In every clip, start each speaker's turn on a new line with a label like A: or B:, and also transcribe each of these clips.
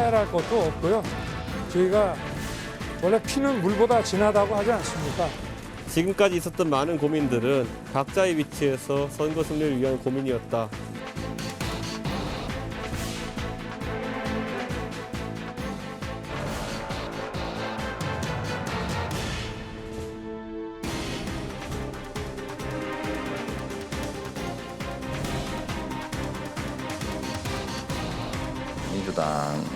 A: 의아해할 것도 없고요. 저희가 원래 피는 물보다 진하다고 하지 않습니까?
B: 지금까지 있었던 많은 고민들은 각자의 위치에서 선거 승리를 위한 고민이었다.
C: 민주당에게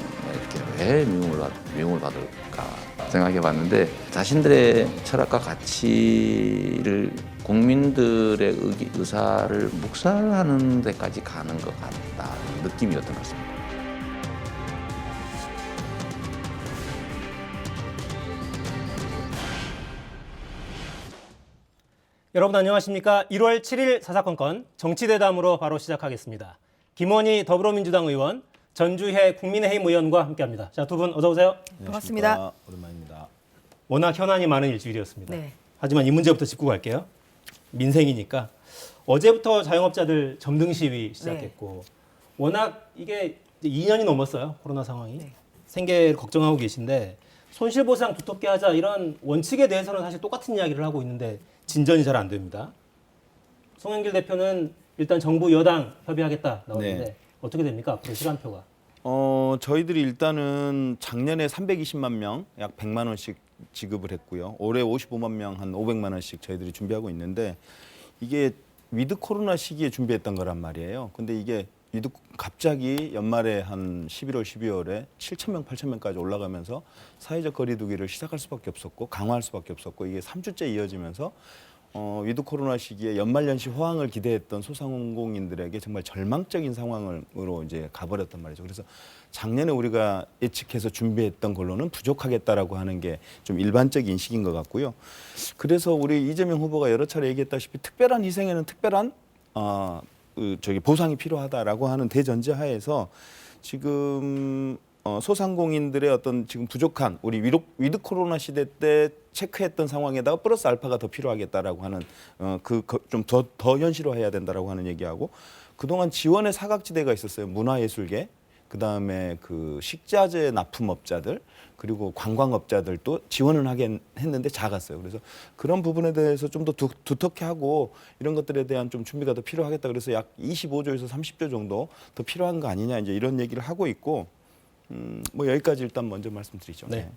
C: 왜 미움을 받을까 생각해 봤는데 자신들의 철학과 가치를 국민들의 의사를 묵살하는 데까지 가는 것 같다 느낌이었던 것 같습니다.
D: 여러분 안녕하십니까? 1월 7일 사사건건 정치대담으로 바로 시작하겠습니다. 김원희 더불어민주당 의원, 전주혜 국민의힘 의원과 함께합니다. 자, 두 분 어서 오세요.
E: 반갑습니다.
F: 오랜만입니다.
D: 워낙 현안이 많은 일주일이었습니다.
E: 네.
D: 하지만 이 문제부터 짚고 갈게요. 민생이니까. 어제부터 자영업자들 점등 시위 시작했고 워낙 이게 이제 2년이 넘었어요. 코로나 상황이.
E: 네.
D: 생계를 걱정하고 계신데 손실보상 두텁게 하자 이런 원칙에 대해서는 사실 똑같은 이야기를 하고 있는데 진전이 잘 안 됩니다. 송영길 대표는 일단 정부 여당 협의하겠다 나왔는데
F: 네.
D: 어떻게 됩니까? 앞으로 시간표가.
F: 저희들이 일단은 작년에 320만 명, 약 100만 원씩 지급을 했고요. 올해 55만 명, 한 500만 원씩 저희들이 준비하고 있는데 이게 위드 코로나 시기에 준비했던 거란 말이에요. 근데 이게 갑자기 연말에 한 11월, 12월에 7천 명, 8천 명까지 올라가면서 사회적 거리두기를 시작할 수밖에 없었고 강화할 수밖에 없었고 이게 3주째 이어지면서 위드 코로나 시기에 연말연시 호황을 기대했던 소상공인들에게 정말 절망적인 상황으로 이제 가버렸단 말이죠. 그래서 작년에 우리가 예측해서 준비했던 걸로는 부족하겠다라고 하는 게 좀 일반적인 인식인 것 같고요. 그래서 우리 이재명 후보가 여러 차례 얘기했다시피 특별한 희생에는 특별한 보상이 필요하다라고 하는 대전제 하에서 지금 소상공인들의 어떤 지금 부족한 우리 위드 코로나 시대 때 체크했던 상황에다가 플러스 알파가 더 필요하겠다라고 하는 좀 더 현실화해야 된다라고 하는 얘기하고 그동안 지원의 사각지대가 있었어요. 문화예술계, 그다음에 그 식자재 납품업자들 그리고 관광업자들도 지원을 하긴 했는데 작았어요. 그래서 그런 부분에 대해서 좀 더 두텁게 하고 이런 것들에 대한 좀 준비가 더 필요하겠다. 그래서 약 25조에서 30조 정도 더 필요한 거 아니냐 이제 이런 얘기를 하고 있고 뭐 여기까지 일단 먼저 말씀드리죠.
D: 네.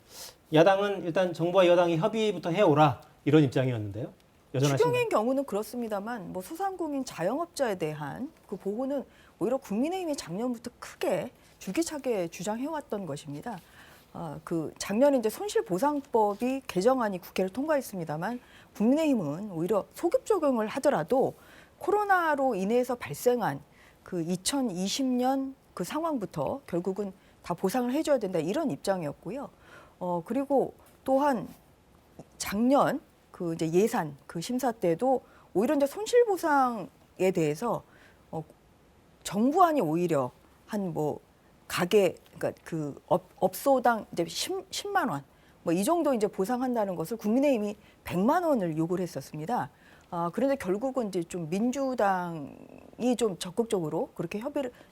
D: 야당은 일단 정부와 여당이 협의부터 해오라 이런 입장이었는데요. 여전하신가요?
E: 추경의 경우는 그렇습니다만 뭐 소상공인 자영업자에 대한 그 보호는 오히려 국민의힘이 작년부터 크게 줄기차게 주장해왔던 것입니다. 그 작년에 이제 손실보상법이 개정안이 국회를 통과했습니다만 국민의힘은 오히려 소급 적용을 하더라도 코로나로 인해서 발생한 그 2020년 그 상황부터 결국은 다 보상을 해줘야 된다 이런 입장이었고요. 그리고 또한 작년 그 이제 예산 그 심사 때도 오히려 이제 손실보상에 대해서 정부안이 오히려 한 뭐 가게 그러니까 그 업소당 이제 10만 원 뭐 이 정도 이제 보상한다는 것을 국민의힘이 100만 원을 요구를 했었습니다. 그런데 결국은 이제 좀 민주당이 좀 적극적으로 그렇게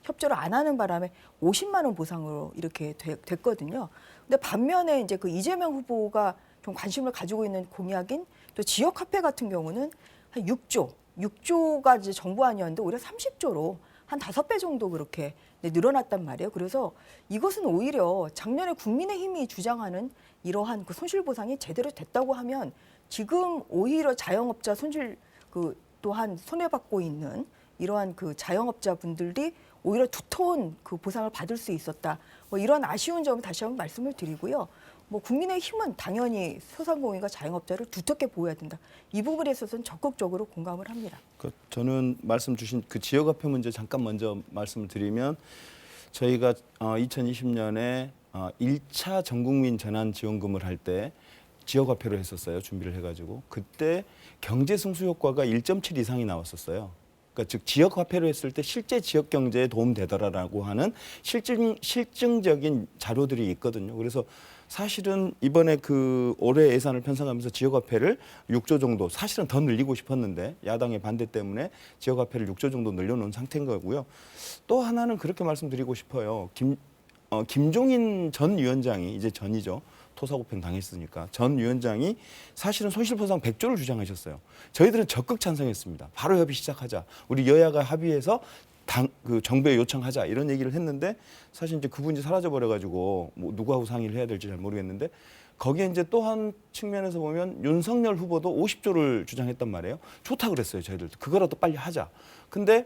E: 협조를 안 하는 바람에 50만 원 보상으로 이렇게 됐거든요. 근데 반면에 이제 그 이재명 후보가 좀 관심을 가지고 있는 공약인 또 지역 화폐 같은 경우는 한 6조가 이제 정부안이었는데 오히려 30조로 한 5배 정도 그렇게 늘어났단 말이에요. 그래서 이것은 오히려 작년에 국민의힘이 주장하는 이러한 그 손실보상이 제대로 됐다고 하면 지금 오히려 자영업자 손실 그 또한 손해받고 있는 이러한 그 자영업자분들이 오히려 두터운 그 보상을 받을 수 있었다. 뭐 이런 아쉬운 점을 다시 한번 말씀을 드리고요. 뭐 국민의힘은 당연히 소상공인과 자영업자를 두텁게 보호해야 된다. 이 부분에 있어서는 적극적으로 공감을 합니다.
F: 저는 말씀 주신 그 지역화폐 문제 잠깐 먼저 말씀을 드리면 저희가 2020년에 1차 전국민 재난지원금을 할 때 지역화폐로 했었어요. 준비를 해가지고 그때 경제승수 효과가 1.7 이상이 나왔었어요. 그러니까 즉 지역화폐로 했을 때 실제 지역 경제에 도움되더라라고 하는 실증적인 자료들이 있거든요. 그래서 사실은 이번에 그 올해 예산을 편성하면서 지역화폐를 6조 정도 사실은 더 늘리고 싶었는데 야당의 반대 때문에 지역화폐를 6조 정도 늘려놓은 상태인 거고요. 또 하나는 그렇게 말씀드리고 싶어요. 김종인 전 위원장이 이제 전이죠. 토사구팽 당했으니까 전 위원장이 사실은 손실보상 100조를 주장하셨어요. 저희들은 적극 찬성했습니다. 바로 협의 시작하자. 우리 여야가 합의해서 정부에 요청하자 이런 얘기를 했는데 사실 이제 그분이 사라져 버려가지고 뭐 누구하고 상의를 해야 될지 잘 모르겠는데 거기에 이제 또 한 측면에서 보면 윤석열 후보도 50조를 주장했단 말이에요. 좋다 그랬어요 저희들도. 그거라도 빨리 하자. 근데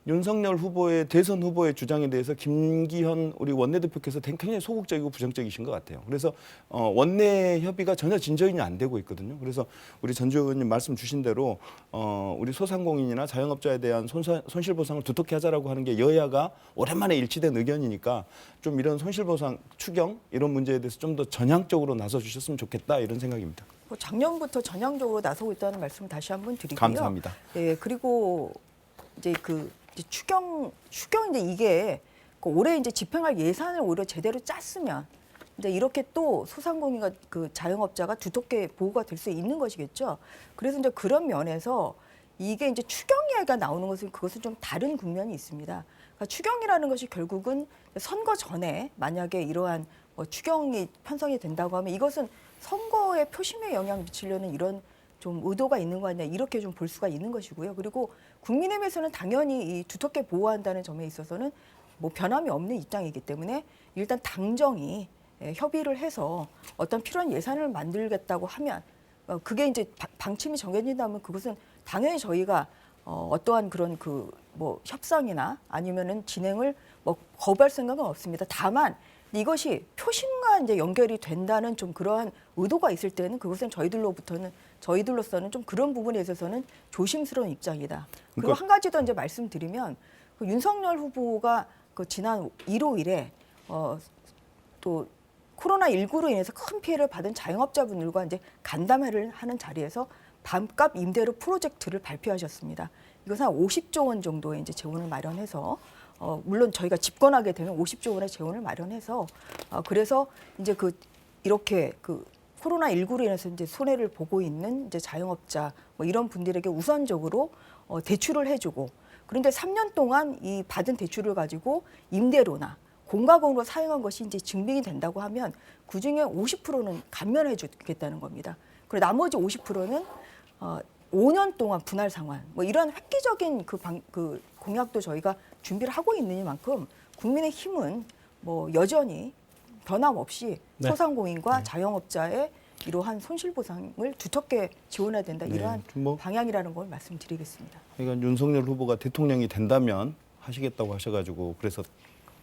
F: 윤석열 후보의 대선 후보의 주장에 대해서 김기현 우리 원내대표께서 굉장히 소극적이고 부정적이신 것 같아요. 그래서 원내 협의가 전혀 진전이 안 되고 있거든요. 그래서 우리 전주 의원님 말씀 주신 대로 우리 소상공인이나 자영업자에 대한 손실보상을 두텁게 하자라고 하는 게 여야가 오랜만에 일치된 의견이니까 좀 이런 손실보상 추경 이런 문제에 대해서 좀 더 전향적으로 나서 주셨으면 좋겠다 이런 생각입니다.
E: 뭐 작년부터 전향적으로 나서고 있다는 말씀 다시 한번 드리고요.
F: 감사합니다.
E: 예, 그리고 이제 이제 추경 이제 이게 올해 이제 집행할 예산을 오히려 제대로 짰으면 이제 이렇게 또 소상공인과 그 자영업자가 두텁게 보호가 될 수 있는 것이겠죠. 그래서 이제 그런 면에서 이게 이제 추경 이야기가 나오는 것은 그것은 좀 다른 국면이 있습니다. 그러니까 추경이라는 것이 결국은 선거 전에 만약에 이러한 뭐 추경이 편성이 된다고 하면 이것은 선거의 표심에 영향 미치려는 이런 좀 의도가 있는 거 아니냐 이렇게 좀 볼 수가 있는 것이고요. 그리고 국민의힘에서는 당연히 이 두텁게 보호한다는 점에 있어서는 뭐 변함이 없는 입장이기 때문에 일단 당정이 협의를 해서 어떤 필요한 예산을 만들겠다고 하면 그게 이제 방침이 정해진다면 그것은 당연히 저희가 어떠한 그런 그 뭐 협상이나 아니면은 진행을 뭐 거부할 생각은 없습니다. 다만 이것이 표심과 이제 연결이 된다는 좀 그러한 의도가 있을 때는 그것은 저희들로서는 좀 그런 부분에 있어서는 조심스러운 입장이다. 그리고 한 가지 더 이제 말씀드리면 그 윤석열 후보가 그 지난 1, 5일에 또 코로나19로 인해서 큰 피해를 받은 자영업자분들과 이제 간담회를 하는 자리에서 반값 임대료 프로젝트를 발표하셨습니다. 이것은 한 50조 원 정도의 이제 재원을 마련해서 물론 저희가 집권하게 되면 50조 원의 재원을 마련해서 그래서 이제 이렇게 코로나19로 인해서 이제 손해를 보고 있는 이제 자영업자 뭐 이런 분들에게 우선적으로 대출을 해주고 그런데 3년 동안 이 받은 대출을 가지고 임대료나 공과금으로 사용한 것이 이제 증빙이 된다고 하면 그 중에 50%는 감면해 주겠다는 겁니다. 그리고 나머지 50%는 5년 동안 분할 상환 뭐 이런 획기적인 그 공약도 저희가 준비를 하고 있는 만큼 국민의힘은 뭐 여전히 변함없이
D: 네.
E: 소상공인과 자영업자의 이러한 손실보상을 두텁게 지원해야 된다.
F: 네,
E: 이러한
F: 뭐
E: 방향이라는 걸 말씀드리겠습니다.
F: 그러니까 윤석열 후보가 대통령이 된다면 하시겠다고 하셔가지고 그래서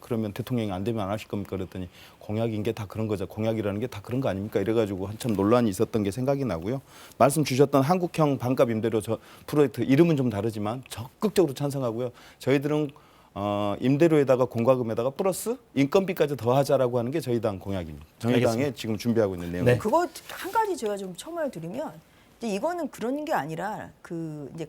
F: 그러면 대통령이 안 되면 안 하실 겁니까 그랬더니 공약인 게 다 그런 거죠. 공약이라는 게 다 그런 거 아닙니까? 이래가지고 한참 논란이 있었던 게 생각이 나고요. 말씀 주셨던 한국형 반값 임대료 프로젝트 이름은 좀 다르지만 적극적으로 찬성하고요. 저희들은 임대료에다가 공과금에다가 플러스 인건비까지 더하자라고 하는 게 저희 당 공약입니다. 정의당에
D: 알겠습니다.
F: 지금 준비하고 있는 내용입니다.
D: 네.
E: 그거 한 가지 제가 좀 첨언을 드리면 이제 이거는 그런 게 아니라 이제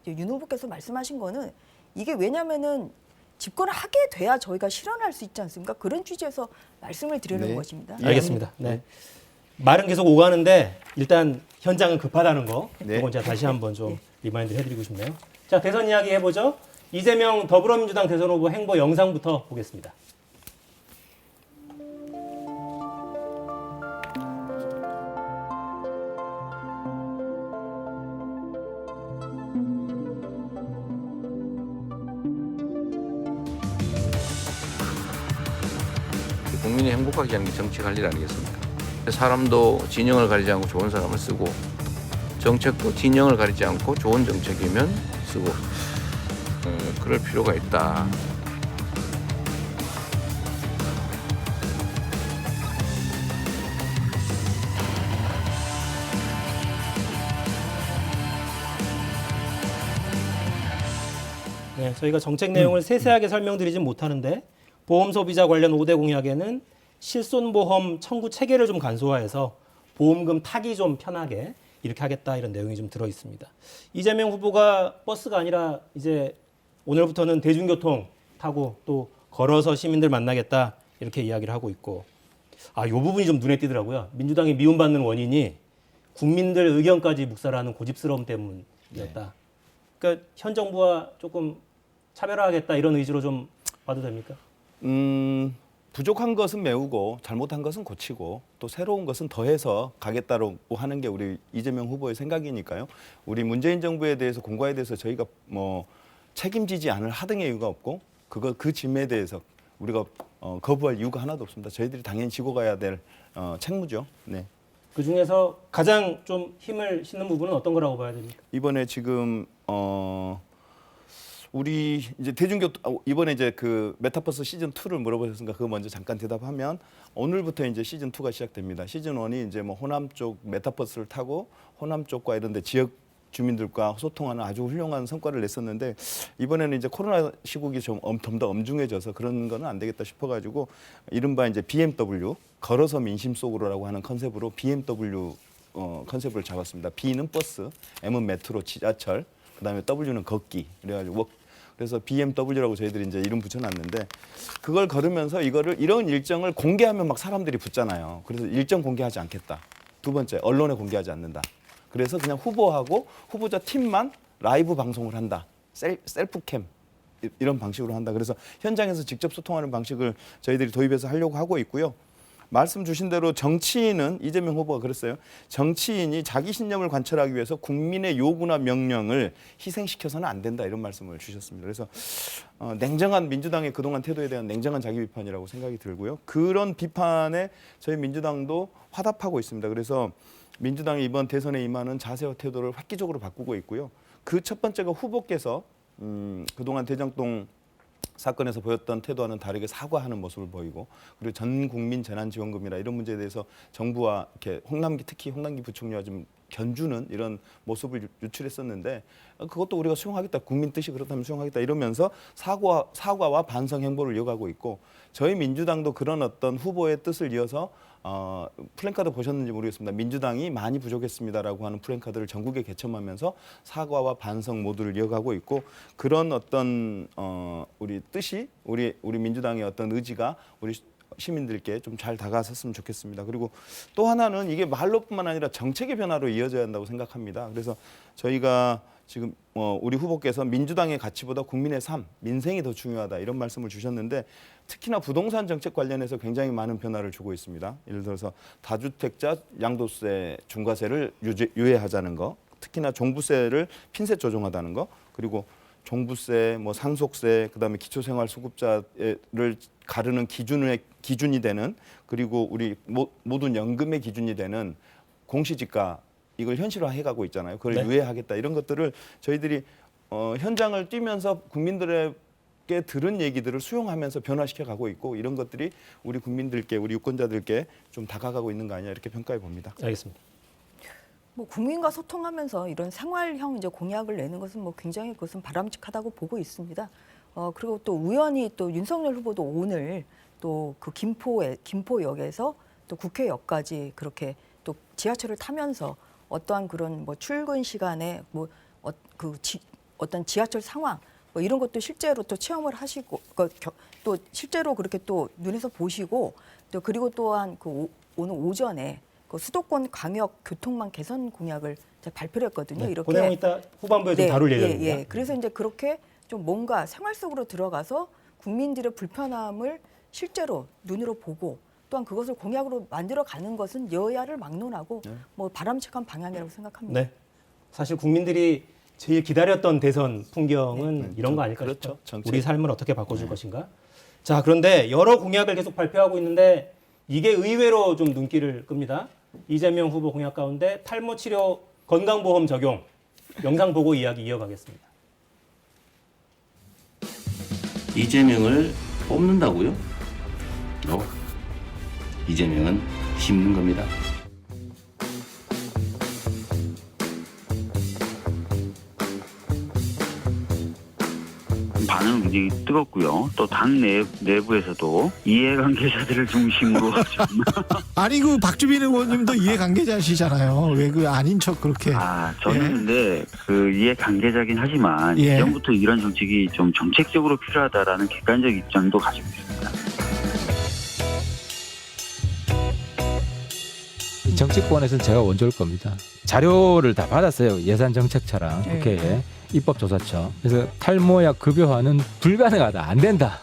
E: 윤 후보께서 말씀하신 거는 이게 왜냐면은 집권을 하게 돼야 저희가 실현할 수 있지 않습니까? 그런 취지에서 말씀을 드리는
F: 네.
E: 것입니다.
D: 알겠습니다. 네. 말은 계속 오가는데 일단 현장은 급하다는 거.
F: 네.
D: 이건 제가 다시 한번 좀 리마인드 해드리고 싶네요. 자, 대선 이야기 해보죠. 이재명 더불어민주당 대선 후보 행보 영상부터 보겠습니다.
C: 국민이 행복하게 하는 게 정치 관리 아니겠습니까? 사람도 진영을 가리지 않고 좋은 사람을 쓰고 정책도 진영을 가리지 않고 좋은 정책이면 쓰고 그럴 필요가 있다.
D: 네, 저희가 정책 내용을 세세하게 설명드리진 못하는데 보험 소비자 관련 5대 공약에는 실손보험 청구 체계를 좀 간소화해서 보험금 타기 좀 편하게 이렇게 하겠다 이런 내용이 좀 들어 있습니다. 이재명 후보가 버스가 아니라 이제 오늘부터는 대중교통 타고 또 걸어서 시민들 만나겠다 이렇게 이야기를 하고 있고 이 부분이 좀 눈에 띄더라고요. 민주당이 미움받는 원인이 국민들 의견까지 묵살하는 고집스러움 때문이었다. 그러니까 현 정부와 조금 차별화하겠다 이런 의지로 좀 봐도 됩니까?
F: 부족한 것은 메우고 잘못한 것은 고치고 또 새로운 것은 더해서 가겠다고 하는 게 우리 이재명 후보의 생각이니까요. 우리 문재인 정부에 대해서 공과에 대해서 저희가 뭐 책임지지 않을 하등의 이유가 없고 그 짐에 대해서 우리가 거부할 이유가 하나도 없습니다. 저희들이 당연히 지고 가야 될 책무죠. 네.
D: 그 중에서 가장 좀 힘을 싣는 부분은 어떤 거라고 봐야 됩니까?
F: 이번에 지금 우리 이제 대중교통 이번에 이제 그 메타버스 시즌 2를 물어보셨으니까 그거 먼저 잠깐 대답하면 오늘부터 이제 시즌 2가 시작됩니다. 시즌 1이 이제 뭐 호남 쪽 메타버스를 타고 호남 쪽과 이런 데 지역 주민들과 소통하는 아주 훌륭한 성과를 냈었는데 이번에는 이제 코로나 시국이 좀 더 엄중해져서 그런 거는 안 되겠다 싶어가지고 이른바 이제 BMW 걸어서 민심 속으로라고 하는 컨셉으로 BMW 컨셉을 잡았습니다. B는 버스, M은 메트로, 지하철, 그다음에 W는 걷기. 그래서 BMW라고 저희들이 이제 이름 붙여놨는데 그걸 걸으면서 이런 일정을 공개하면 막 사람들이 붙잖아요. 그래서 일정 공개하지 않겠다. 두 번째, 언론에 공개하지 않는다. 그래서 그냥 후보하고 후보자 팀만 라이브 방송을 한다. 셀프캠 이런 방식으로 한다. 그래서 현장에서 직접 소통하는 방식을 저희들이 도입해서 하려고 하고 있고요. 말씀 주신 대로 정치인은 이재명 후보가 그랬어요. 정치인이 자기 신념을 관철하기 위해서 국민의 요구나 명령을 희생시켜서는 안 된다 이런 말씀을 주셨습니다. 그래서 냉정한 민주당의 그동안 태도에 대한 냉정한 자기 비판이라고 생각이 들고요. 그런 비판에 저희 민주당도 화답하고 있습니다. 그래서 민주당이 이번 대선에 임하는 자세와 태도를 획기적으로 바꾸고 있고요. 그 첫 번째가 후보께서 그동안 대장동 사건에서 보였던 태도와는 다르게 사과하는 모습을 보이고 그리고 전 국민 재난지원금이나 이런 문제에 대해서 정부와 이렇게 특히 홍남기 부총리와 좀 견주는 이런 모습을 유출했었는데 그것도 우리가 수용하겠다. 국민 뜻이 그렇다면 수용하겠다. 이러면서 사과와 반성 행보를 이어가고 있고 저희 민주당도 그런 어떤 후보의 뜻을 이어서 플랜카드 보셨는지 모르겠습니다. 민주당이 많이 부족했습니다라고 하는 플랜카드를 전국에 개첨하면서 사과와 반성 모두를 이어가고 있고 그런 어떤 우리 뜻이 우리 민주당의 어떤 의지가 우리 시민들께 좀 잘 다가섰으면 좋겠습니다. 그리고 또 하나는 이게 말로뿐만 아니라 정책의 변화로 이어져야 한다고 생각합니다. 그래서 저희가 지금 우리 후보께서 민주당의 가치보다 국민의 삶, 민생이 더 중요하다 이런 말씀을 주셨는데 특히나 부동산 정책 관련해서 굉장히 많은 변화를 주고 있습니다. 예를 들어서 다주택자 양도세 중과세를 유예하자는 거, 특히나 종부세를 핀셋 조정하다는 거, 그리고 종부세, 뭐 상속세, 그다음에 기초생활수급자를 가르는 기준이 되는 그리고 우리 모든 연금의 기준이 되는 공시지가 이걸 현실화해가고 있잖아요. 그걸
D: 네.
F: 유예하겠다 이런 것들을 저희들이 현장을 뛰면서 국민들에게 들은 얘기들을 수용하면서 변화시켜가고 있고 이런 것들이 우리 국민들께 우리 유권자들께 좀 다가가고 있는 거 아니냐 이렇게 평가해 봅니다.
D: 알겠습니다.
E: 뭐 국민과 소통하면서 이런 생활형 이제 공약을 내는 것은 뭐 굉장히 그것은 바람직하다고 보고 있습니다. 그리고 또 우연히 또 윤석열 후보도 오늘 또 그 김포역에서 또 국회역까지 그렇게 또 지하철을 타면서 어떠한 그런 뭐 출근 시간에 뭐 어떤 지하철 상황 뭐 이런 것도 실제로 또 체험을 하시고 또 실제로 그렇게 또 눈에서 보시고 또 그리고 또한 그 오늘 오전에 그 수도권 광역 교통망 개선 공약을 발표를 했거든요.
D: 네,
E: 이렇게
D: 그냥 이따 후반부에 좀 다룰 예정입니다.
E: 예. 그래서 이제 그렇게 좀 뭔가 생활 속으로 들어가서 국민들의 불편함을 실제로 눈으로 보고 또한 그것을 공약으로 만들어가는 것은 여야를 막론하고 뭐 바람직한 방향이라고 생각합니다.
D: 네. 사실 국민들이 제일 기다렸던 대선 풍경은 이런 거 아닐까
F: 그렇죠.
D: 싶죠.
F: 정책.
D: 우리 삶을 어떻게 바꿔줄 것인가. 자, 그런데 여러 공약을 계속 발표하고 있는데 이게 의외로 좀 눈길을 끕니다. 이재명 후보 공약 가운데 탈모 치료 건강보험 적용 영상 보고 이야기 이어가겠습니다.
G: 이재명을 뽑는다고요? 이재명은 심는 겁니다.
H: 반응은 굉장히 뜨겁고요. 또 당 내부에서도 이해관계자들을 중심으로 좀
I: 아니 그 박주민 의원님도 이해관계자시잖아요. 왜 그 아닌 척 그렇게?
H: 저는
I: 예.
H: 근데 그 이해관계자긴 하지만
I: 예.
H: 이전부터 이런 정책이 좀 정책적으로 필요하다라는 객관적 입장도 가지고 있습니다.
J: 정치권에서는 제가 원조일 겁니다. 자료를 다 받았어요. 예산정책처랑 국회에 입법조사처. 그래서 탈모약 급여화는 불가능하다. 안 된다.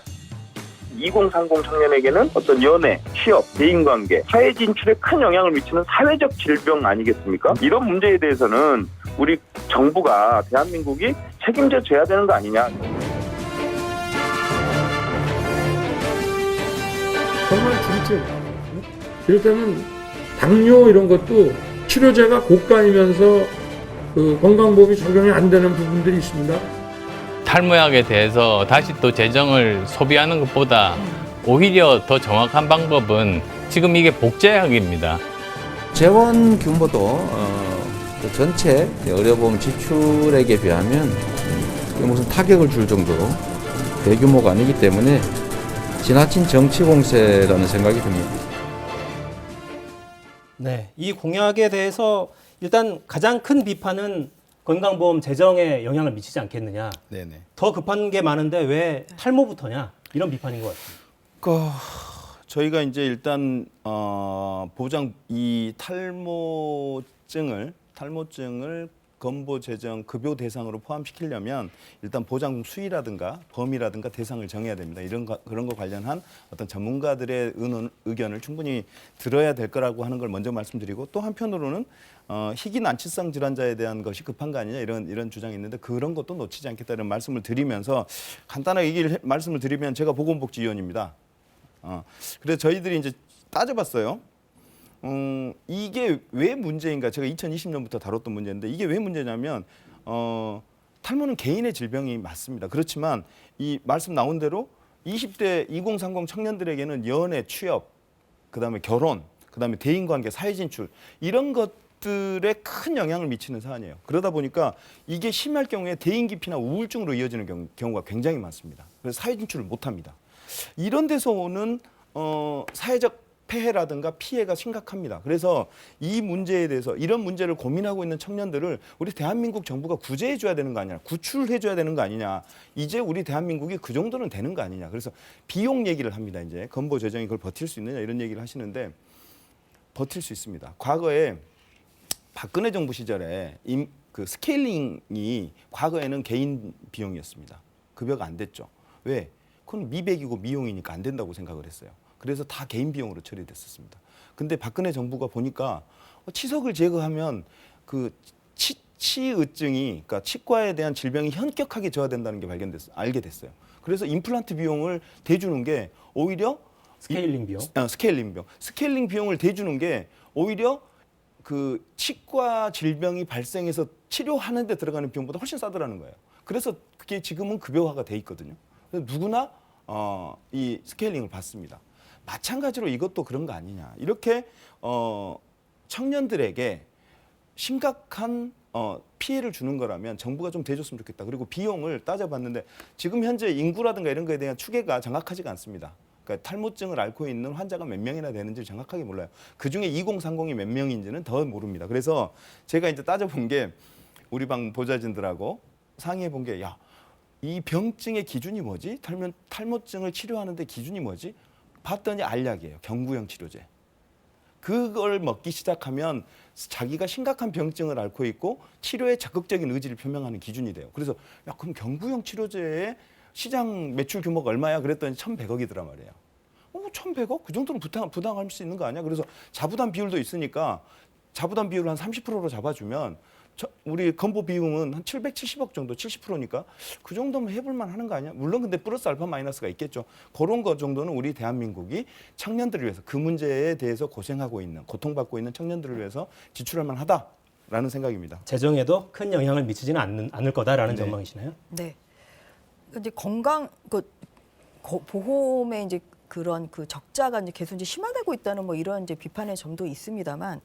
K: 2030 청년에게는 어떤 연애, 취업, 대인관계, 사회 진출에 큰 영향을 미치는 사회적 질병 아니겠습니까? 이런 문제에 대해서는 우리 정부가, 대한민국이 책임져 줘야 되는 거 아니냐.
A: 정말 중증. 이를테면 당뇨 이런 것도 치료제가 고가이면서 그 건강보험이 적용이 안 되는 부분들이 있습니다.
L: 탈모약에 대해서 다시 또 재정을 소비하는 것보다 오히려 더 정확한 방법은 지금 이게 복제약입니다.
C: 재원 규모도 그 전체 의료보험 지출액에 비하면 무슨 타격을 줄 정도로 대규모가 아니기 때문에 지나친 정치 공세라는 생각이 듭니다.
D: 네, 이 공약에 대해서 일단 가장 큰 비판은 건강보험 재정에 영향을 미치지 않겠느냐.
F: 네네.
D: 더 급한 게 많은데 왜 탈모부터냐 이런 비판인 것 같습니다.
F: 저희가 이제 일단 보장 이 탈모증을 건보 재정 급여 대상으로 포함시키려면 일단 보장 수위라든가 범위라든가 대상을 정해야 됩니다. 그런 거 관련한 어떤 전문가들의 의견을 충분히 들어야 될 거라고 하는 걸 먼저 말씀드리고, 또 한편으로는 희귀 난치성 질환자에 대한 것이 급한 거 아니냐 이런 주장이 있는데 그런 것도 놓치지 않겠다는 말씀을 드리면서 간단하게 말씀을 드리면 제가 보건복지위원입니다. 그래서 저희들이 이제 따져봤어요. 이게 왜 문제인가? 제가 2020년부터 다뤘던 문제인데 이게 왜 문제냐면 탈모는 개인의 질병이 맞습니다. 그렇지만 이 말씀 나온 대로 20대 2030 청년들에게는 연애, 취업, 그다음에 결혼, 그다음에 대인관계, 사회진출 이런 것들에 큰 영향을 미치는 사안이에요. 그러다 보니까 이게 심할 경우에 대인기피나 우울증으로 이어지는 경우가 굉장히 많습니다. 그래서 사회진출을 못합니다. 이런 데서 오는 사회적 폐해라든가 피해가 심각합니다. 그래서 이 문제에 대해서 이런 문제를 고민하고 있는 청년들을 우리 대한민국 정부가 구제해 줘야 되는 거 아니냐, 구출해 줘야 되는 거 아니냐. 이제 우리 대한민국이 그 정도는 되는 거 아니냐. 그래서 비용 얘기를 합니다. 이제 건보 재정이 그걸 버틸 수 있느냐 이런 얘기를 하시는데 버틸 수 있습니다. 과거에 박근혜 정부 시절에 그 스케일링이 과거에는 개인 비용이었습니다. 급여가 안 됐죠. 왜? 그건 미백이고 미용이니까 안 된다고 생각을 했어요. 그래서 다 개인 비용으로 처리됐었습니다. 근데 박근혜 정부가 보니까 치석을 제거하면 그 치의증이, 그러니까 치과에 대한 질병이 현격하게 저하된다는 게 알게 됐어요. 그래서 임플란트 비용을 대주는 게 오히려
D: 스케일링 비용.
F: 스케일링 비용을 대주는 게 오히려 그 치과 질병이 발생해서 치료하는 데 들어가는 비용보다 훨씬 싸더라는 거예요. 그래서 그게 지금은 급여화가 돼 있거든요. 그래서 누구나 이 스케일링을 받습니다. 마찬가지로 이것도 그런 거 아니냐. 이렇게 청년들에게 심각한 피해를 주는 거라면 정부가 좀 대줬으면 좋겠다. 그리고 비용을 따져봤는데 지금 현재 인구라든가 이런 거에 대한 추계가 정확하지가 않습니다. 그러니까 탈모증을 앓고 있는 환자가 몇 명이나 되는지 정확하게 몰라요. 그중에 2030이 몇 명인지는 더 모릅니다. 그래서 제가 이제 따져본 게 우리 방 보좌진들하고 상의해 본 게 이 병증의 기준이 뭐지? 탈모증을 치료하는데 기준이 뭐지? 봤더니 알약이에요. 경구형 치료제. 그걸 먹기 시작하면 자기가 심각한 병증을 앓고 있고 치료에 적극적인 의지를 표명하는 기준이 돼요. 그래서 그럼 경구형 치료제의 시장 매출 규모가 얼마야? 그랬더니 1,100억이더란 말이에요. 1,100억? 그 정도는 부담할 수 있는 거 아니야? 그래서 자부담 비율도 있으니까 자부담 비율을 한 30%로 잡아주면 우리 건보 비용은 한 770억 정도, 70%니까 그 정도면 해볼만 하는 거 아니야? 물론 근데 플러스 알파 마이너스가 있겠죠. 그런 거 정도는 우리 대한민국이 청년들을 위해서 그 문제에 대해서 고생하고 있는, 고통받고 있는 청년들을 위해서 지출할 만하다라는 생각입니다.
D: 재정에도 큰 영향을 미치지는 않을 거다라는 전망이시나요?
E: 네. 이제 건강 보험의 이제 그런 그 적자가 이제 계속 이제 심화되고 있다는 뭐 이런 이제 비판의 점도 있습니다만,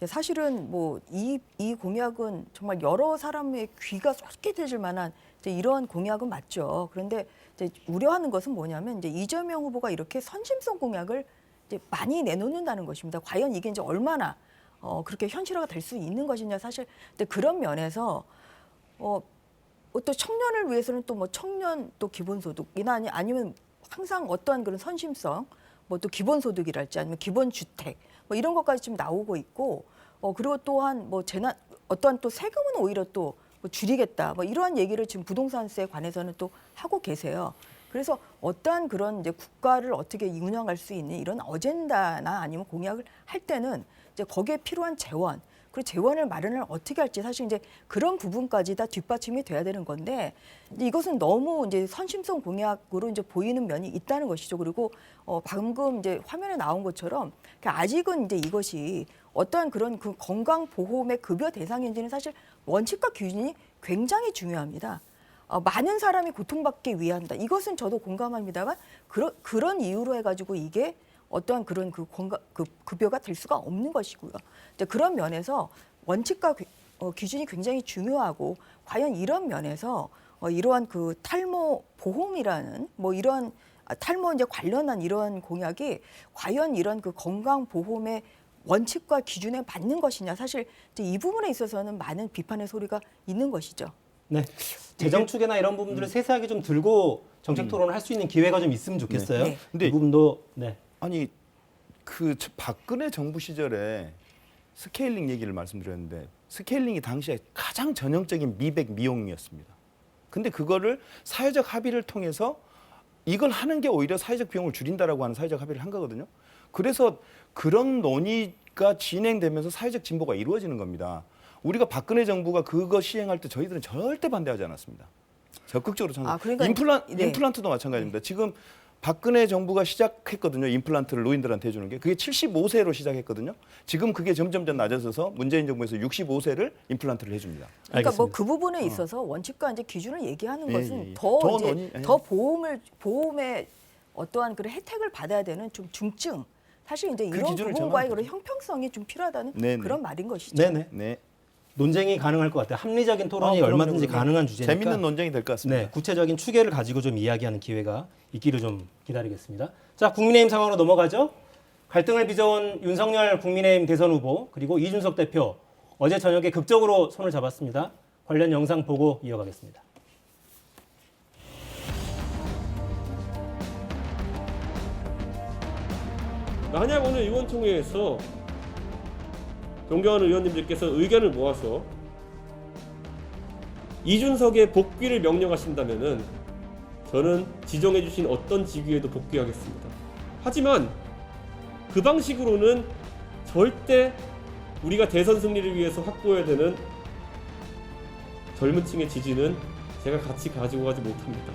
E: 사실은 뭐 이 공약은 정말 여러 사람의 귀가 쏟게 되질 만한 이제 이런 공약은 맞죠. 그런데 이제 우려하는 것은 뭐냐면 이제 이재명 후보가 이렇게 선심성 공약을 이제 많이 내놓는다는 것입니다. 과연 이게 이제 얼마나 그렇게 현실화가 될 수 있는 것이냐. 사실 근데 그런 면에서 또 청년을 위해서는 또 뭐 청년 또 기본소득이나 아니면 항상 어떠한 그런 선심성, 뭐 또 기본소득이랄지 아니면 기본주택 뭐 이런 것까지 지금 나오고 있고, 그리고 또한 뭐 어떠한 또 세금은 오히려 또 뭐 줄이겠다 뭐 이러한 얘기를 지금 부동산세에 관해서는 또 하고 계세요. 그래서 어떠한 그런 이제 국가를 어떻게 운영할 수 있는 이런 어젠다나 아니면 공약을 할 때는 이제 거기에 필요한 재원, 그리고 재원을 마련을 어떻게 할지 사실 이제 그런 부분까지 다 뒷받침이 돼야 되는 건데 이제 이것은 너무 이제 선심성 공약으로 이제 보이는 면이 있다는 것이죠. 그리고 방금 이제 화면에 나온 것처럼 아직은 이제 이것이 어떠한 그런 그 건강보험의 급여 대상인지는 사실 원칙과 기준이 굉장히 중요합니다. 많은 사람이 고통받기 위한다. 이것은 저도 공감합니다만 그런 이유로 해가지고 이게 어떠한 그런 그 급여가 될 수가 없는 것이고요. 이제 그런 면에서 원칙과 기준이 굉장히 중요하고 과연 이런 면에서 이러한 그 탈모 보험이라는 뭐 이런 탈모 이제 관련한 이런 공약이 과연 이런 그 건강보험의 원칙과 기준에 맞는 것이냐 사실 이제 이 부분에 있어서는 많은 비판의 소리가 있는 것이죠.
D: 네. 재정 축에나 이런 부분들을 세세하게 좀 들고 정책 토론을 할 수 있는 기회가 좀 있으면 좋겠어요.
E: 네.
F: 근데
D: 이 부분도 네.
F: 아니 그 박근혜 정부 시절에 스케일링 얘기를 말씀드렸는데 스케일링이 당시에 가장 전형적인 미백 미용이었습니다. 근데 그거를 사회적 합의를 통해서 이걸 하는 게 오히려 사회적 비용을 줄인다라고 하는 사회적 합의를 한 거거든요. 그래서 그런 논의가 진행되면서 사회적 진보가 이루어지는 겁니다. 우리가 박근혜 정부가 그거 시행할 때 저희들은 절대 반대하지 않았습니다. 적극적으로 찬성.
E: 그러니까
F: 임플란트도 마찬가지입니다. 지금 박근혜 정부가 시작했거든요. 임플란트를 노인들한테 해주는 게. 그게 75세로 시작했거든요. 지금 그게 점점 낮아져서 문재인 정부에서 65세를 임플란트를 해줍니다.
E: 그러니까 뭐 그 부분에 있어서 원칙과 이제 기준을 얘기하는 것은
F: 더
E: 더 보험의 어떠한 그런 혜택을 받아야 되는 좀 중증. 사실 이제 이런 부분과의 그런 형평성이 좀 필요하다는 그런 말인 것이죠.
D: 네네.
F: 네.
D: 논쟁이 가능할 것 같아요. 합리적인 토론이 얼마든지 가능한 주제니까.
F: 재밌는 논쟁이 될 것 같습니다.
D: 네, 구체적인 추계를 가지고 좀 이야기하는 기회가 있기를 좀 기다리겠습니다. 자, 국민의힘 상황으로 넘어가죠. 갈등을 빚어온 윤석열 국민의힘 대선 후보 그리고 이준석 대표 어제 저녁에 극적으로 손을 잡았습니다. 관련 영상 보고 이어가겠습니다.
B: 만약 오늘 의원총회에서 존경하는 의원님들께서 의견을 모아서 이준석의 복귀를 명령하신다면은 저는 지정해 주신 어떤 직위에도 복귀하겠습니다. 하지만 그 방식으로는 절대 우리가 대선 승리를 위해서 확보해야 되는 젊은 층의 지지는 제가 같이 가지고 가지 못합니다.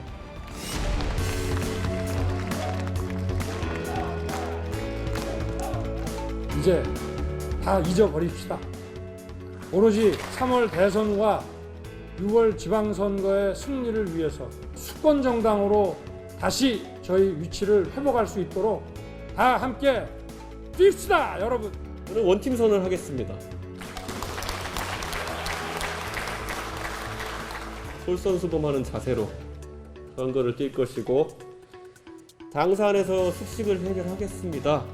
A: 이제 다 잊어버립시다. 오로지 3월 대선과 6월 지방선거의 승리를 위해서 수권 정당으로 다시 저희 위치를 회복할 수 있도록 다 함께 뜁시다, 여러분.
B: 저는 원팀 선언을 하겠습니다. 솔선수범하는 자세로 선거를 뛸 것이고 당사 안에서 숙식을 해결하겠습니다.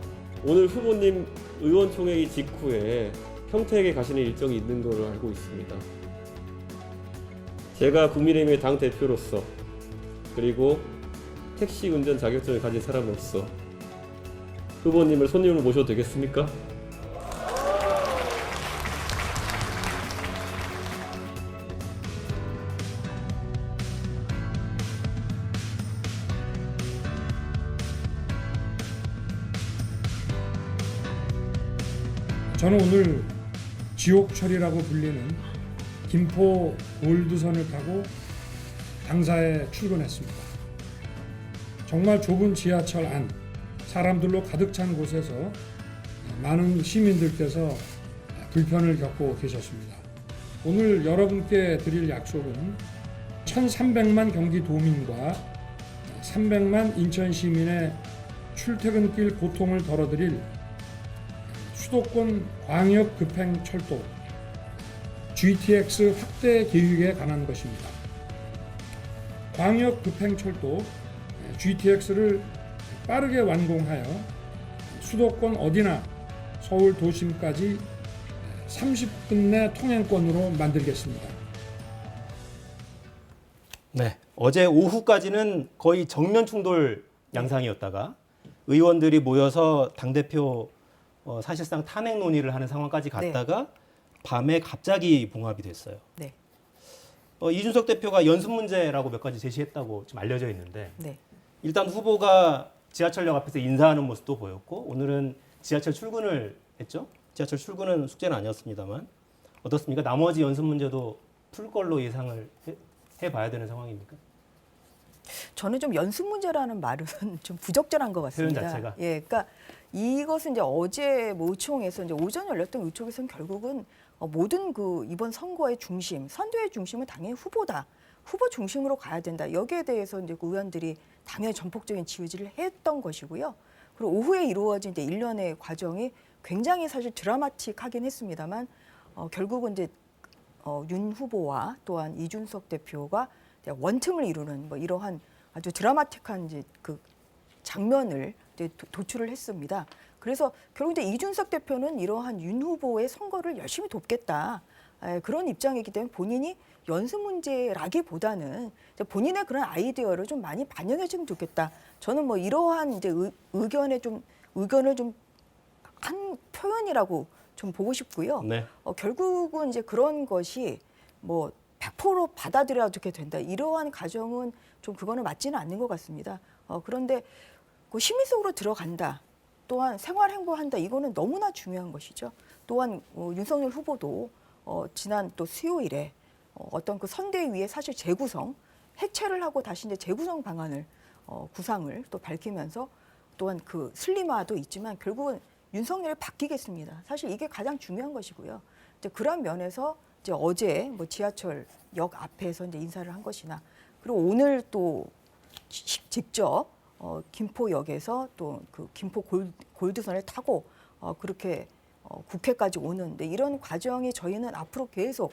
B: 오늘 후보님 의원총회 직후에 평택에 가시는 일정이 있는 걸로 알고 있습니다. 제가 국민의힘의 당대표로서 그리고 택시 운전 자격증을 가진 사람으로서 후보님을 손님으로 모셔도 되겠습니까?
A: 저는 오늘 지옥철이라고 불리는 김포 골드선을 타고 당사에 출근했습니다. 정말 좁은 지하철 안, 사람들로 가득 찬 곳에서 많은 시민들께서 불편을 겪고 계셨습니다. 오늘 여러분께 드릴 약속은 1,300만 경기도민과 300만 인천 시민의 출퇴근길 고통을 덜어드릴 수도권 광역 급행철도 GTX 확대 계획에 관한 것입니다. 광역 급행철도 GTX를 빠르게 완공하여 수도권 어디나 서울 도심까지 30분 내 통행권으로 만들겠습니다.
D: 네, 어제 오후까지는 거의 정면 충돌 양상이었다가 의원들이 모여서 당대표 사실상 탄핵 논의를 하는 상황까지 갔다가 밤에 갑자기 봉합이 됐어요.
E: 네.
D: 이준석 대표가 연습 문제라고 몇 가지 제시했다고 지금 알려져 있는데 일단 후보가 지하철역 앞에서 인사하는 모습도 보였고 오늘은 지하철 출근을 했죠. 지하철 출근은 숙제는 아니었습니다만 어떻습니까? 나머지 연습 문제도 풀 걸로 예상을 해봐야 되는 상황입니까?
E: 저는 좀 연습 문제라는 말은 좀 부적절한 것 같습니다.
D: 표현 자체가.
E: 예, 그러니까 이것은 이제 어제 뭐 의총에서 이제 오전 열렸던 의총에서는 결국은 모든 그 이번 선거의 중심, 선대의 중심은 당연히 후보다. 후보 중심으로 가야 된다. 여기에 대해서 이제 그 의원들이 당연히 전폭적인 지지를 했던 것이고요. 그리고 오후에 이루어진 이제 일련의 과정이 굉장히 사실 드라마틱하긴 했습니다만 결국은 이제 윤 후보와 또한 이준석 대표가 원팀을 이루는 뭐 이러한 아주 드라마틱한 이제 그 장면을 이제 도출을 했습니다. 그래서 결국 이제 이준석 대표는 이러한 윤 후보의 선거를 열심히 돕겠다. 그런 입장이기 때문에 본인이 연습 문제라기보다는 이제 본인의 그런 아이디어를 좀 많이 반영해주면 좋겠다. 저는 뭐 이러한 이제 의견을 좀 한 표현이라고 좀 보고 싶고요.
D: 네.
E: 결국은 이제 그런 것이 뭐 100% 받아들여지게 된다. 이러한 가정은 좀 그거는 맞지는 않는 것 같습니다. 그런데 그 심리 속으로 들어간다. 또한 생활 행보한다. 이거는 너무나 중요한 것이죠. 또한 윤석열 후보도 지난 또 수요일에 어떤 그 선대위의 사실 재구성, 해체를 하고 다시 이제 재구성 방안을 구상을 또 밝히면서 또한 그 슬림화도 있지만 결국은 윤석열이 바뀌겠습니다. 사실 이게 가장 중요한 것이고요. 이제 그런 면에서 이제 어제 뭐 지하철역 앞에서 이제 인사를 한 것이나 그리고 오늘 또 직접 김포역에서 또 그 김포 골드선을 타고 그렇게 국회까지 오는데 이런 과정이 저희는 앞으로 계속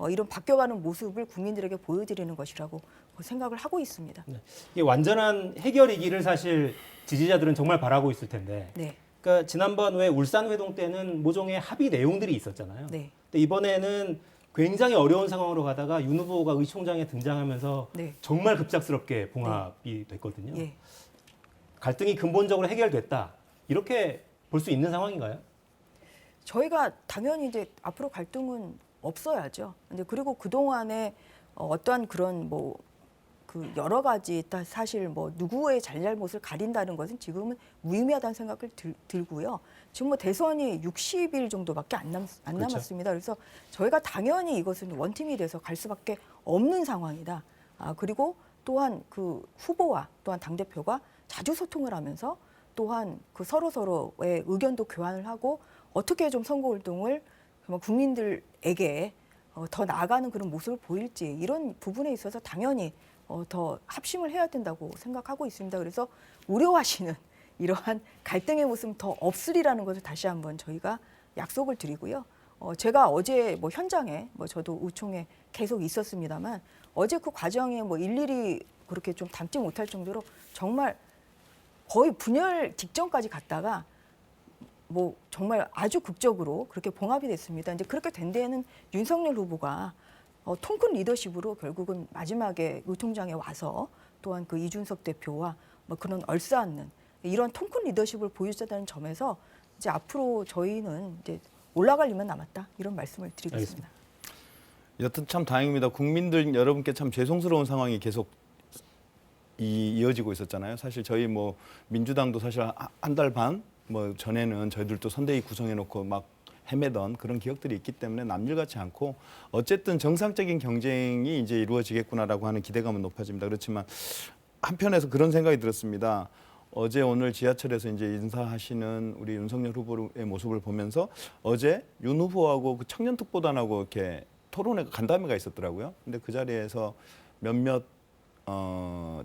E: 이런 바뀌어가는 모습을 국민들에게 보여드리는 것이라고 생각을 하고 있습니다.
D: 네. 이게 완전한 해결이기를 사실 지지자들은 정말 바라고 있을 텐데.
E: 네.
D: 그러니까 지난번 왜 울산 회동 때는 모종의 합의 내용들이 있었잖아요.
E: 네.
D: 근데 이번에는 굉장히 어려운 상황으로 가다가 윤 후보가 의총장에 등장하면서
E: 네.
D: 정말 급작스럽게 봉합이 됐거든요.
E: 예.
D: 갈등이 근본적으로 해결됐다. 이렇게 볼 수 있는 상황인가요?
E: 저희가 당연히 이제 앞으로 갈등은 없어야죠. 근데 그리고 그 동안에 어떠한 그런 뭐 그 여러 가지 사실 뭐 누구의 잘잘못을 가린다는 것은 지금은 무의미하다는 생각을 들고요. 지금 뭐 대선이 60일 정도밖에 안
D: 그렇죠.
E: 남았습니다. 그래서 저희가 당연히 이것은 원팀이 돼서 갈 수밖에 없는 상황이다. 그리고 또한 그 후보와 또한 당 대표가 자주 소통을 하면서 또한 그 서로의 의견도 교환을 하고 어떻게 좀 선거 활동을 국민들에게 더 나아가는 그런 모습을 보일지 이런 부분에 있어서 당연히 더 합심을 해야 된다고 생각하고 있습니다. 그래서 우려하시는 이러한 갈등의 모습은 더 없으리라는 것을 다시 한번 저희가 약속을 드리고요. 제가 어제 뭐 현장에 뭐 저도 의총에 계속 있었습니다만 어제 그 과정에 뭐 일일이 그렇게 좀 담지 못할 정도로 정말 거의 분열 직전까지 갔다가 뭐 정말 아주 극적으로 그렇게 봉합이 됐습니다. 이제 그렇게 된 데에는 윤석열 후보가 통큰 리더십으로 결국은 마지막에 의총장에 와서 또한 그 이준석 대표와 뭐 그런 얼싸안는 이런 통큰 리더십을 보여줬다는 점에서 이제 앞으로 저희는 이제 올라갈 일만 남았다 이런 말씀을 드리겠습니다.
F: 여튼 참 다행입니다. 국민들 여러분께 참 죄송스러운 상황이 계속 이어지고 있었잖아요. 사실 저희 뭐 민주당도 사실 한 달 반 뭐 전에는 저희들도 선대위 구성해놓고 막 헤매던 그런 기억들이 있기 때문에 남일같지 않고 어쨌든 정상적인 경쟁이 이제 이루어지겠구나라고 하는 기대감은 높아집니다. 그렇지만 한편에서 그런 생각이 들었습니다. 어제 오늘 지하철에서 이제 인사하시는 우리 윤석열 후보의 모습을 보면서 어제 윤 후보하고 그 청년특보단하고 이렇게 토론회 간담회가 있었더라고요. 근데 그 자리에서 몇몇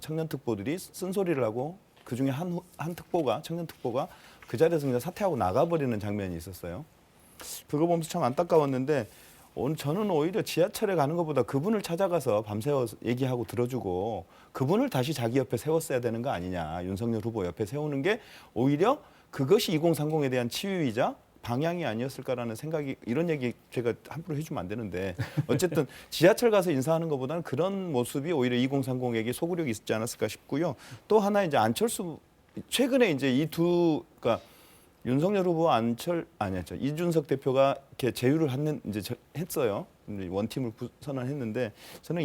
F: 청년특보들이 쓴소리를 하고 그 중에 한 특보가 청년특보가 그 자리에서 그냥 사퇴하고 나가버리는 장면이 있었어요. 그거 보면서 참 안타까웠는데 오늘 저는 오히려 지하철에 가는 것보다 그분을 찾아가서 밤새워 얘기하고 들어주고 그분을 다시 자기 옆에 세웠어야 되는 거 아니냐. 윤석열 후보 옆에 세우는 게 오히려 그것이 2030에 대한 치유이자 방향이 아니었을까라는 생각이 이런 얘기 제가 함부로 해주면 안 되는데 어쨌든 지하철 가서 인사하는 것보다는 그런 모습이 오히려 2030에게 소구력이 있지 않았을까 싶고요. 또 하나 이제 안철수 최근에 이제 이 두 그러니까 윤석열 후보 이준석 대표가 이렇게 제휴를 했어요. 원팀을 선언했는데 저는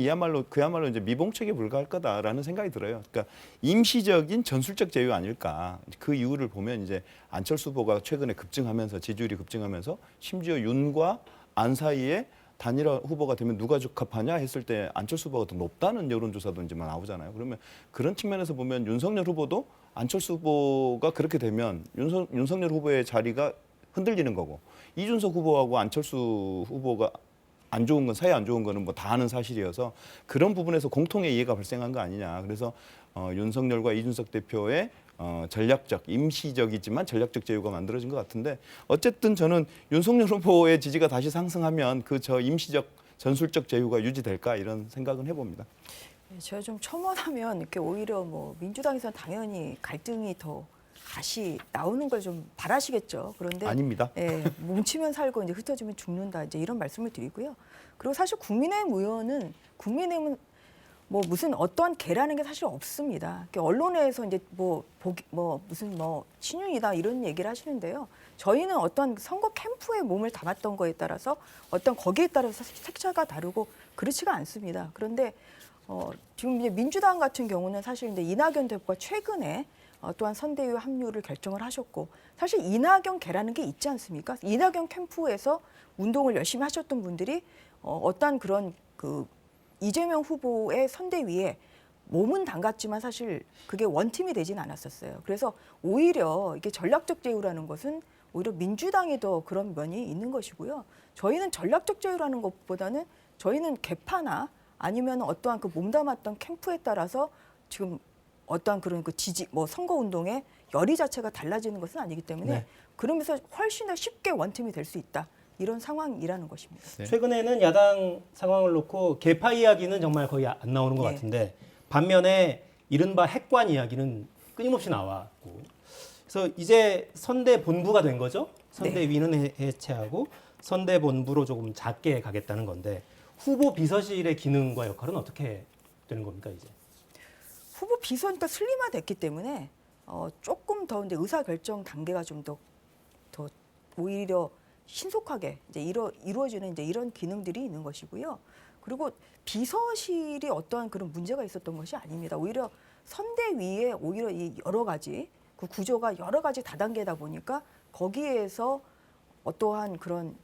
F: 그야말로 이제 미봉책에 불과할 거다라는 생각이 들어요. 그러니까 임시적인 전술적 제휴 아닐까. 그 이유를 보면 이제 안철수 후보가 최근에 급증하면서 지지율이 급증하면서 심지어 윤과 안 사이에 단일화 후보가 되면 누가 적합하냐 했을 때 안철수 후보가 더 높다는 여론조사도 이제 나오잖아요. 그러면 그런 측면에서 보면 윤석열 후보도 안철수 후보가 그렇게 되면 윤석열 후보의 자리가 흔들리는 거고 이준석 후보하고 안철수 후보가 사이 안 좋은 거는 뭐 다 아는 사실이어서 그런 부분에서 공통의 이해가 발생한 거 아니냐. 그래서 윤석열과 이준석 대표의 임시적이지만 전략적 제휴가 만들어진 것 같은데 어쨌든 저는 윤석열 후보의 지지가 다시 상승하면 저 임시적 전술적 제휴가 유지될까 이런 생각은 해봅니다.
E: 제가 좀 첨언하면 이렇게 오히려 뭐 민주당에서는 당연히 갈등이 더 다시 나오는 걸 좀 바라시겠죠. 그런데
F: 아닙니다.
E: 예, 뭉치면 살고 이제 흩어지면 죽는다 이제 이런 말씀을 드리고요. 그리고 사실 국민의힘 의원은 국민의힘은 뭐 무슨 어떠한 개라는 게 사실 없습니다. 언론에서 이제 무슨 친윤이다 이런 얘기를 하시는데요. 저희는 어떤 선거 캠프에 몸을 담았던 거에 따라서 어떤 거기에 따라서 색채가 다르고 그렇지가 않습니다. 그런데 지금 이제 민주당 같은 경우는 사실 이제 이낙연 대표가 최근에 또한 선대위 합류를 결정을 하셨고 사실 이낙연 개라는 게 있지 않습니까? 이낙연 캠프에서 운동을 열심히 하셨던 분들이 어떤 그런 이재명 후보의 선대위에 몸은 담갔지만 사실 그게 원팀이 되진 않았었어요. 그래서 오히려 이게 전략적 제휴라는 것은 오히려 민주당이 더 그런 면이 있는 것이고요. 저희는 전략적 제휴라는 것보다는 저희는 개파나 아니면 어떠한 몸담았던 캠프에 따라서 지금 어떠한 그런 선거 운동의 열의 자체가 달라지는 것은 아니기 때문에
D: 네.
E: 그러면서 훨씬 더 쉽게 원팀이 될 수 있다. 이런 상황이라는 것입니다.
F: 네.
D: 최근에는 야당 상황을 놓고 개파 이야기는 정말 거의 안 나오는 것
E: 네.
D: 같은데 반면에 이른바 핵관 이야기는 끊임없이 나왔고 그래서 이제 선대 본부가 된 거죠. 선대위는 해체하고 선대 본부로 조금 작게 가겠다는 건데 후보 비서실의 기능과 역할은 어떻게 되는 겁니까 이제?
E: 후보 비서니까 슬림화됐기 때문에 조금 더 이제 의사 결정 단계가 좀 더 오히려 신속하게 이제 이루어지는 이제 이런 기능들이 있는 것이고요. 그리고 비서실이 어떠한 그런 문제가 있었던 것이 아닙니다. 오히려 선대위에 오히려 이 여러 가지 그 구조가 여러 가지 다단계다 보니까 거기에서 어떠한 그런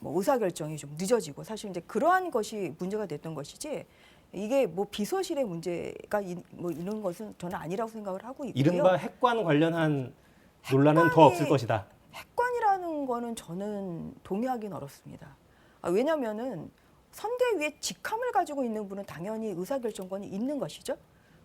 E: 의사 결정이 좀 늦어지고 사실 이제 그러한 것이 문제가 됐던 것이지. 이게 비서실의 문제가 이런 것은 저는 아니라고 생각을 하고 있고요.
D: 이른바 핵관 관련한 논란은 더 없을 것이다.
E: 핵관이라는 거는 저는 동의하기는 어렵습니다. 왜냐하면은 선대위에 직함을 가지고 있는 분은 당연히 의사결정권이 있는 것이죠.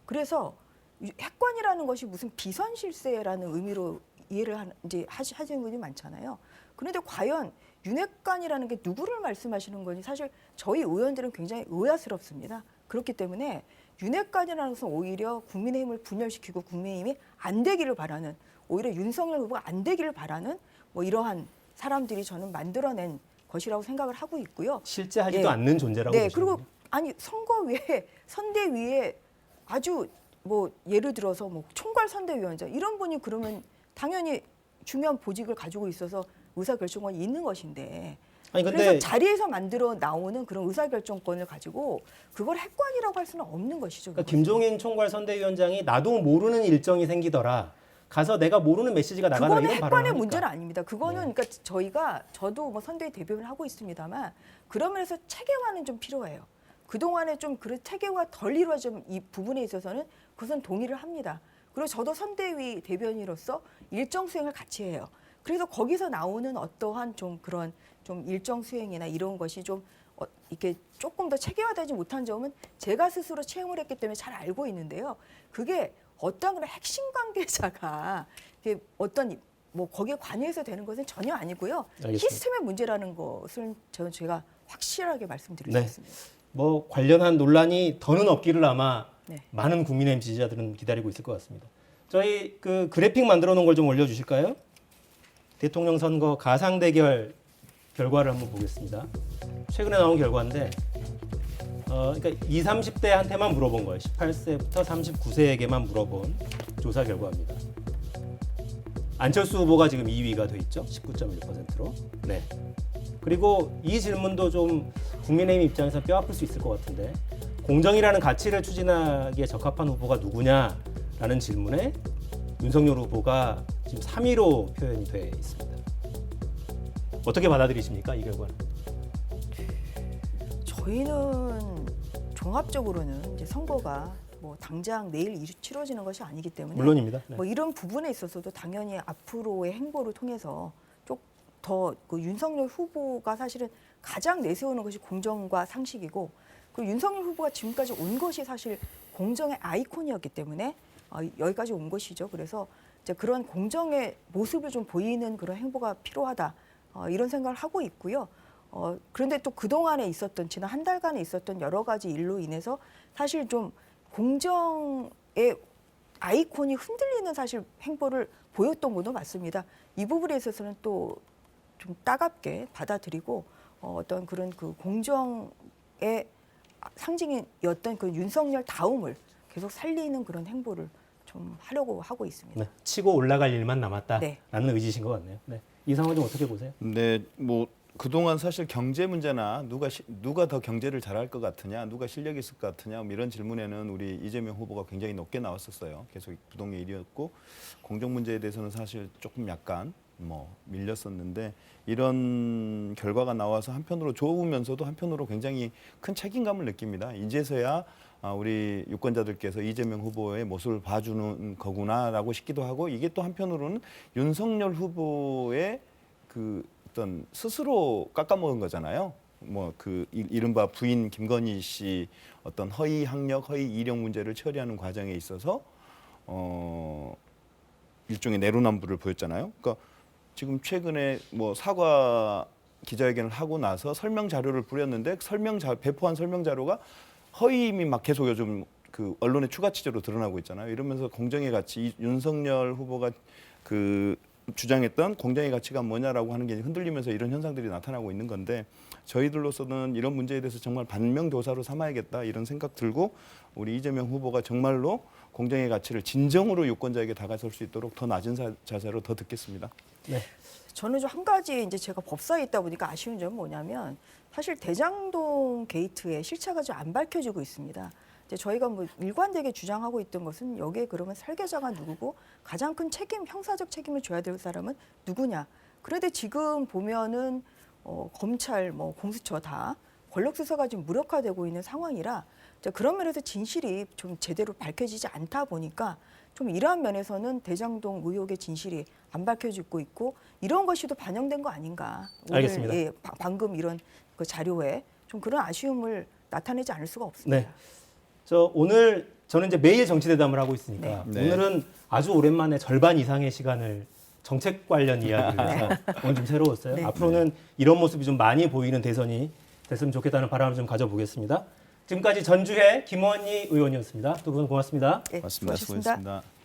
E: 그래서 핵관이라는 것이 무슨 비선실세라는 의미로 이해를 하시는 분이 많잖아요. 그런데 과연 윤핵관이라는 게 누구를 말씀하시는 건지 사실 저희 의원들은 굉장히 의아스럽습니다. 그렇기 때문에 윤핵관이라는 것은 오히려 국민의힘을 분열시키고 국민의힘이 안 되기를 바라는 오히려 윤석열 후보가 안 되기를 바라는 이러한 사람들이 저는 만들어낸 것이라고 생각을 하고 있고요.
D: 실제 하지도 않는 존재라고
E: 네,
D: 보시는군요.
E: 그리고 선거위에 선대위에 아주 예를 들어서 총괄 선대위원장 이런 분이 그러면 당연히 중요한 보직을 가지고 있어서 의사결정권이 있는 것인데 그래서 자리에서 만들어 나오는 그런 의사결정권을 가지고 그걸 핵관이라고 할 수는 없는 것이죠.
D: 그러니까 김종인 총괄 선대위원장이 나도 모르는 일정이 생기더라. 가서 내가 모르는 메시지가 나가는
E: 그거는
D: 이런 발언을
E: 핵관의
D: 하니까.
E: 문제는 아닙니다. 그거는 그러니까 저도 선대위 대변을 하고 있습니다만 그러면서 체계화는 좀 필요해요. 그동안에 좀 그 체계화 덜 이루어진 이 부분에 있어서는 그것은 동의를 합니다. 그리고 저도 선대위 대변인으로서 일정 수행을 같이 해요. 그래서 거기서 나오는 어떠한 좀 그런 좀 일정 수행이나 이런 것이 좀 이렇게 조금 더 체계화되지 못한 점은 제가 스스로 체험을 했기 때문에 잘 알고 있는데요. 그게 어떤 그런 핵심 관계자가 어떤 거기에 관여해서 되는 것은 전혀 아니고요.
D: 알겠습니다.
E: 시스템의 문제라는 것을 제가 확실하게 말씀드릴 수 있습니다.
D: 관련한 논란이 더는 없기를 아마
E: 네.
D: 많은 국민의힘 지지자들은 기다리고 있을 것 같습니다. 저희 그 그래픽 만들어 놓은 걸 좀 올려주실까요? 대통령 선거 가상 대결 결과를 한번 보겠습니다. 최근에 나온 결과인데, 그러니까 20, 30대한테만 물어본 거예요. 18세부터 39세에게만 물어본 조사 결과입니다. 안철수 후보가 지금 2위가 돼 있죠. 19.1%로. 네. 그리고 이 질문도 좀 국민의힘 입장에서 뼈아플 수 있을 것 같은데 공정이라는 가치를 추진하기에 적합한 후보가 누구냐라는 질문에 윤석열 후보가 지금 3위로 표현이 돼 있습니다. 어떻게 받아들이십니까? 이 결과는?
E: 저희는 종합적으로는 이제 선거가 뭐 당장 내일 치러지는 것이 아니기 때문에
D: 물론입니다. 네.
E: 뭐 이런 부분에 있어서도 당연히 앞으로의 행보를 통해서 좀 더 그 윤석열 후보가 사실은 가장 내세우는 것이 공정과 상식이고 그 윤석열 후보가 지금까지 온 것이 사실 공정의 아이콘이었기 때문에 여기까지 온 것이죠. 그래서 이제 그런 공정의 모습을 좀 보이는 그런 행보가 필요하다 이런 생각을 하고 있고요. 그런데 또 그동안에 있었던 지난 한 달간에 있었던 여러 가지 일로 인해서 사실 좀 공정의 아이콘이 흔들리는 사실 행보를 보였던 것도 맞습니다. 이 부분에 있어서는 또 좀 따갑게 받아들이고 어떤 그런 그 공정의 상징이었던 그 윤석열 다움을 계속 살리는 그런 행보를 좀 하려고 하고 있습니다.
D: 네. 치고 올라갈 일만 남았다라는
E: 네.
D: 의지신 것 같네요. 네. 이 상황 좀 어떻게 보세요?
F: 네, 뭐 그동안 사실 경제 문제나 누가 더 경제를 잘할 것 같으냐, 누가 실력이 있을 것 같으냐 뭐 이런 질문에는 우리 이재명 후보가 굉장히 높게 나왔었어요. 계속 부동의 1위였고 공정 문제에 대해서는 사실 조금 약간 뭐 밀렸었는데 이런 결과가 나와서 한편으로 좋으면서도 한편으로 굉장히 큰 책임감을 느낍니다. 이제서야 우리 유권자들께서 이재명 후보의 모습을 봐주는 거구나라고 싶기도 하고 이게 또 한편으로는 윤석열 후보의 그 어떤 스스로 깎아먹은 거잖아요. 뭐 그 이른바 부인 김건희 씨 어떤 허위 학력, 허위 이력 문제를 처리하는 과정에 있어서 일종의 내로남불을 보였잖아요. 그러니까 지금 최근에 뭐 사과 기자회견을 하고 나서 설명 자료를 뿌렸는데 배포한 설명 자료가 허위임이 막 계속 요즘 그 언론의 추가 취재로 드러나고 있잖아요. 이러면서 공정의 가치, 윤석열 후보가 그 주장했던 공정의 가치가 뭐냐라고 하는 게 흔들리면서 이런 현상들이 나타나고 있는 건데 저희들로서는 이런 문제에 대해서 정말 반면교사로 삼아야겠다 이런 생각 들고 우리 이재명 후보가 정말로 공정의 가치를 진정으로 유권자에게 다가설 수 있도록 더 낮은 자세로 더 듣겠습니다.
D: 네.
E: 저는 좀 한 가지 이제 제가 법사에 있다 보니까 아쉬운 점은 뭐냐면 사실 대장동 게이트의 실체가 좀 안 밝혀지고 있습니다. 이제 저희가 뭐 일관되게 주장하고 있던 것은 여기에 그러면 설계자가 누구고 가장 큰 형사적 책임을 져야 될 사람은 누구냐. 그런데 지금 보면은 검찰, 뭐 공수처 다 권력 수사가 좀 무력화되고 있는 상황이라 그런 면에서 진실이 좀 제대로 밝혀지지 않다 보니까 좀 이러한 면에서는 대장동 의혹의 진실이 안 밝혀지고 있고 이런 것이 또 반영된 거 아닌가. 오늘,
D: 알겠습니다.
E: 예, 방금 이런 그 자료에 좀 그런 아쉬움을 나타내지 않을 수가 없습니다.
D: 네. 오늘 저는 이제 매일 정치대담을 하고 있으니까
F: 네.
D: 오늘은 아주 오랜만에 절반 이상의 시간을 정책 관련 이야기를 해서 오늘 좀 새로웠어요.
E: 네.
D: 앞으로는 이런 모습이 좀 많이 보이는 대선이 됐으면 좋겠다는 바람을 좀 가져보겠습니다. 지금까지 전주의 김원희 의원이었습니다. 두 분 고맙습니다.
E: 네,
F: 맞습니다.
E: 수고하셨습니다.
F: 수고하셨습니다.